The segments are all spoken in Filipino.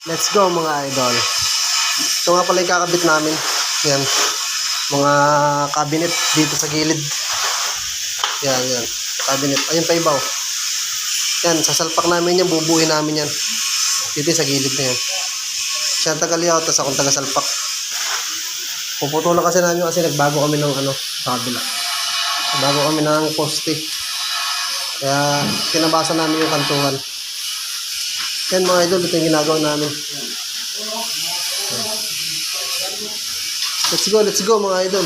Let's go mga idol. Ito nga pala yung kakabit namin. Yan. Mga cabinet dito sa gilid. Yan. Cabinet. Ayun pa ibaw. Yan. Sasalpak namin yan. Bubuhin namin yan. Dito sa gilid na yan. Siya ang taga-layout. Tapos akong taga-salpak. Puputulan kasi namin kasi nagbago kami ng sa kabila. Nagbago kami ng poste. Kaya kinabasa namin yung kantuhan. Yan mga idol, ito yung ginagawa namin. Let's go mga idol.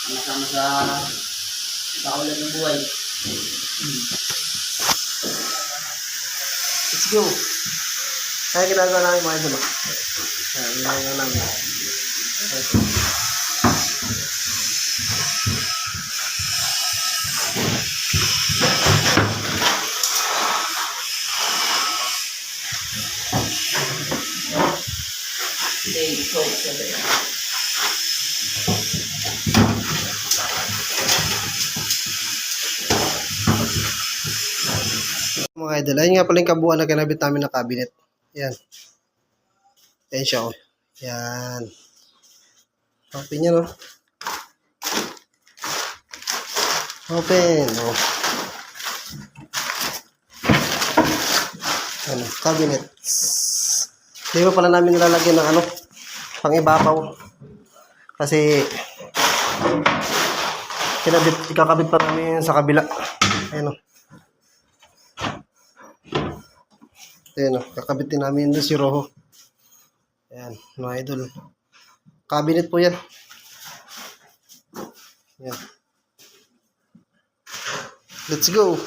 Sama-sama sa kaulad ng buhay. Let's go. Kaya ginagawa namin mga idol. Kaya ginagawa namin. Mga idol, ayun nga pala yung kabuuan na kinabit namin na cabinet. Yan. Yan siya oh. Yan. Open nyo no. Open. Oh. Yan. Cabinet. Hindi pa pala namin nilalagyan ng pang-ibabaw. Kasi ikakabit pa namin sa kabila. Ayun o. Ayun o. Kakabitin namin doon si Rojo. Ayan. Mga idol. Cabinet po yan. Ayan. Let's go.